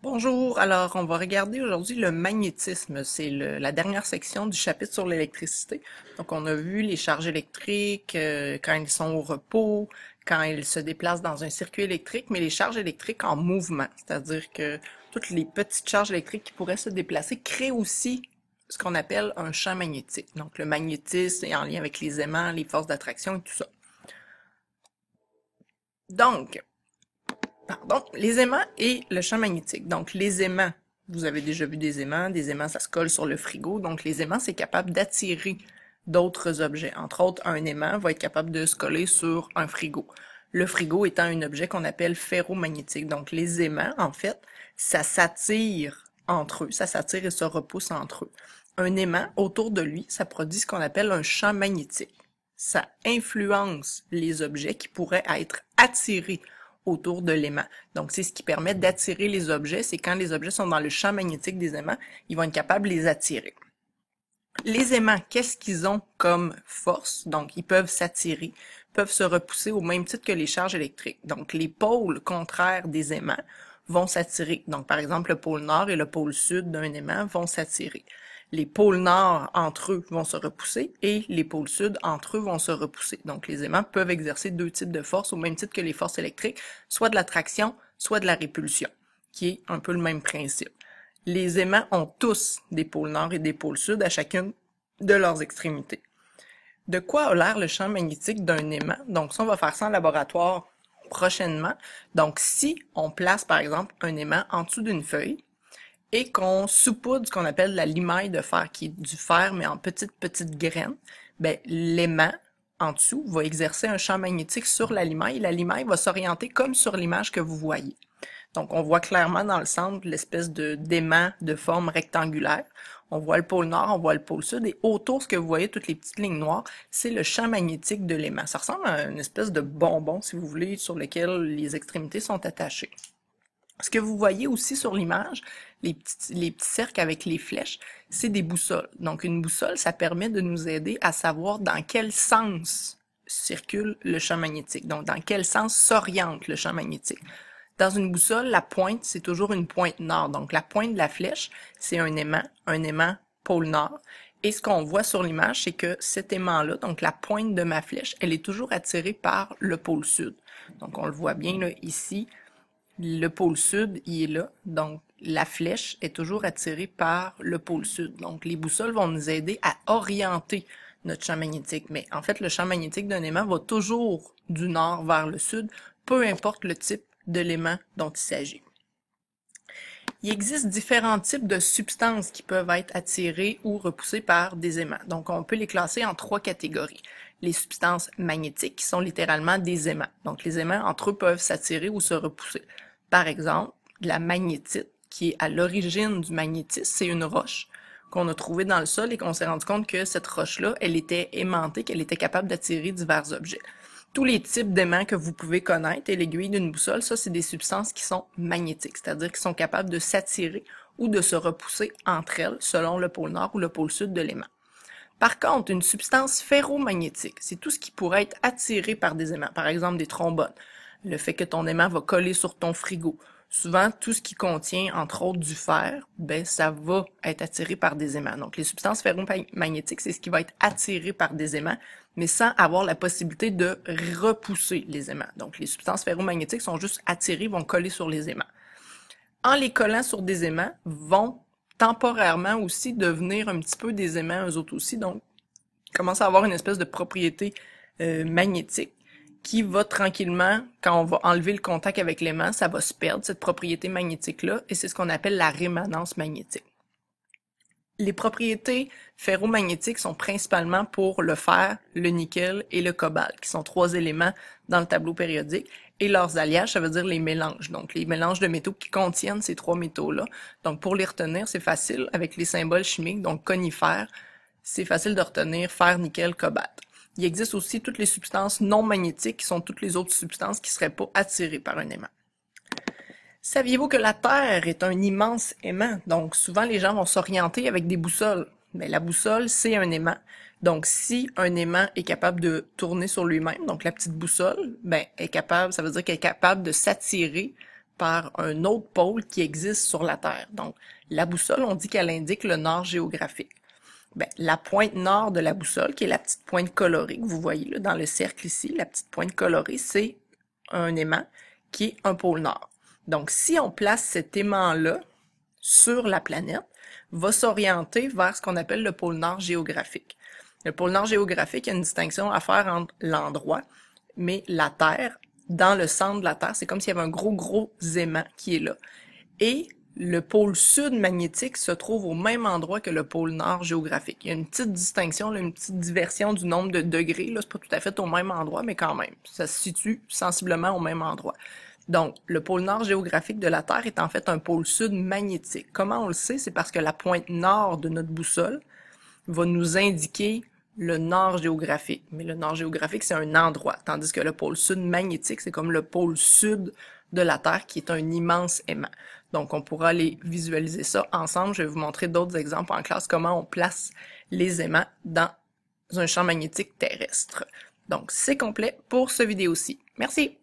Bonjour, alors on va regarder aujourd'hui le magnétisme. C'est la dernière section du chapitre sur l'électricité. Donc on a vu les charges électriques, quand ils sont au repos, quand ils se déplacent dans un circuit électrique, mais les charges électriques en mouvement, c'est-à-dire que toutes les petites charges électriques qui pourraient se déplacer créent aussi ce qu'on appelle un champ magnétique. Donc le magnétisme est en lien avec les aimants, les forces d'attraction et tout ça. Donc, pardon, les aimants et le champ magnétique. Donc, les aimants, vous avez déjà vu des aimants, ça se colle sur le frigo. Donc, les aimants, c'est capable d'attirer d'autres objets. Entre autres, un aimant va être capable de se coller sur un frigo. Le frigo étant un objet qu'on appelle ferromagnétique. Donc, les aimants, en fait, ça s'attire entre eux, ça s'attire et se repousse entre eux. Un aimant, autour de lui, ça produit ce qu'on appelle un champ magnétique. Ça influence les objets qui pourraient être attirés autour de l'aimant. Donc, c'est ce qui permet d'attirer les objets. C'est quand les objets sont dans le champ magnétique des aimants, ils vont être capables de les attirer. Les aimants, qu'est-ce qu'ils ont comme force? Donc, ils peuvent s'attirer, peuvent se repousser au même titre que les charges électriques. Donc, les pôles contraires des aimants vont s'attirer. Donc, par exemple, le pôle nord et le pôle sud d'un aimant vont s'attirer. Les pôles nord entre eux vont se repousser et les pôles sud entre eux vont se repousser. Donc, les aimants peuvent exercer deux types de forces au même titre que les forces électriques, soit de l'attraction, soit de la répulsion, qui est un peu le même principe. Les aimants ont tous des pôles nord et des pôles sud à chacune de leurs extrémités. De quoi a l'air le champ magnétique d'un aimant? Donc ça, on va faire ça en laboratoire prochainement. Donc si on place par exemple un aimant en dessous d'une feuille et qu'on saupoudre ce qu'on appelle la limaille de fer, qui est du fer mais en petites graines, ben l'aimant en dessous va exercer un champ magnétique sur la limaille et la limaille va s'orienter comme sur l'image que vous voyez. Donc, on voit clairement dans le centre l'espèce de d'aimant de forme rectangulaire. On voit le pôle nord, on voit le pôle sud, et autour, ce que vous voyez, toutes les petites lignes noires, c'est le champ magnétique de l'aimant. Ça ressemble à une espèce de bonbon, si vous voulez, sur lequel les extrémités sont attachées. Ce que vous voyez aussi sur l'image, les petits cercles avec les flèches, c'est des boussoles. Donc, une boussole, ça permet de nous aider à savoir dans quel sens circule le champ magnétique. Donc, dans quel sens s'oriente le champ magnétique. Dans une boussole, la pointe, c'est toujours une pointe nord. Donc, la pointe de la flèche, c'est un aimant pôle nord. Et ce qu'on voit sur l'image, c'est que cet aimant-là, donc la pointe de ma flèche, elle est toujours attirée par le pôle sud. Donc, on le voit bien là, ici. Le pôle sud, il est là. Donc, la flèche est toujours attirée par le pôle sud. Donc, les boussoles vont nous aider à orienter notre champ magnétique. Mais en fait, le champ magnétique d'un aimant va toujours du nord vers le sud, peu importe le type de l'aimant dont il s'agit. Il existe différents types de substances qui peuvent être attirées ou repoussées par des aimants. Donc, on peut les classer en trois catégories. Les substances magnétiques, qui sont littéralement des aimants. Donc, les aimants, entre eux, peuvent s'attirer ou se repousser. Par exemple, la magnétite, qui est à l'origine du magnétisme, c'est une roche qu'on a trouvée dans le sol et qu'on s'est rendu compte que cette roche-là, elle était aimantée, qu'elle était capable d'attirer divers objets. Tous les types d'aimants que vous pouvez connaître et l'aiguille d'une boussole, ça, c'est des substances qui sont magnétiques, c'est-à-dire qui sont capables de s'attirer ou de se repousser entre elles selon le pôle nord ou le pôle sud de l'aimant. Par contre, une substance ferromagnétique, c'est tout ce qui pourrait être attiré par des aimants, par exemple des trombones, le fait que ton aimant va coller sur ton frigo. Souvent, tout ce qui contient, entre autres, du fer, ben, ça va être attiré par des aimants. Donc, les substances ferromagnétiques, c'est ce qui va être attiré par des aimants, mais sans avoir la possibilité de repousser les aimants. Donc, les substances ferromagnétiques sont juste attirées, vont coller sur les aimants. En les collant sur des aimants, vont temporairement aussi devenir un petit peu des aimants eux autres aussi. Donc, commencent à avoir une espèce de propriété magnétique qui va tranquillement, quand on va enlever le contact avec l'aimant, ça va se perdre, cette propriété magnétique-là, et c'est ce qu'on appelle la rémanence magnétique. Les propriétés ferromagnétiques sont principalement pour le fer, le nickel et le cobalt, qui sont trois éléments dans le tableau périodique, et leurs alliages, ça veut dire les mélanges, donc les mélanges de métaux qui contiennent ces trois métaux-là. Donc pour les retenir, c'est facile avec les symboles chimiques, donc conifères, c'est facile de retenir fer, nickel, cobalt. Il existe aussi toutes les substances non magnétiques, qui sont toutes les autres substances qui ne seraient pas attirées par un aimant. Saviez-vous que la Terre est un immense aimant? Donc, souvent, les gens vont s'orienter avec des boussoles. Mais la boussole, c'est un aimant. Donc, si un aimant est capable de tourner sur lui-même, donc la petite boussole, ben, est capable, ça veut dire qu'elle est capable de s'attirer par un autre pôle qui existe sur la Terre. Donc, la boussole, on dit qu'elle indique le nord géographique. Ben, la pointe nord de la boussole, qui est la petite pointe colorée que vous voyez là, dans le cercle ici, la petite pointe colorée, c'est un aimant qui est un pôle nord. Donc, si on place cet aimant-là sur la planète, va s'orienter vers ce qu'on appelle le pôle nord géographique. Le pôle nord géographique, il y a une distinction à faire entre l'endroit, mais la Terre, dans le centre de la Terre, c'est comme s'il y avait un gros aimant qui est là. Et le pôle sud magnétique se trouve au même endroit que le pôle nord géographique. Il y a une petite distinction, là, une petite diversion du nombre de degrés. Là, c'est pas tout à fait au même endroit, mais quand même, ça se situe sensiblement au même endroit. Donc, le pôle nord géographique de la Terre est en fait un pôle sud magnétique. Comment on le sait? C'est parce que la pointe nord de notre boussole va nous indiquer le nord géographique. Mais le nord géographique, c'est un endroit, tandis que le pôle sud magnétique, c'est comme le pôle sud de la Terre qui est un immense aimant. Donc, on pourra aller visualiser ça ensemble. Je vais vous montrer d'autres exemples en classe, comment on place les aimants dans un champ magnétique terrestre. Donc, c'est complet pour ce vidéo-ci. Merci!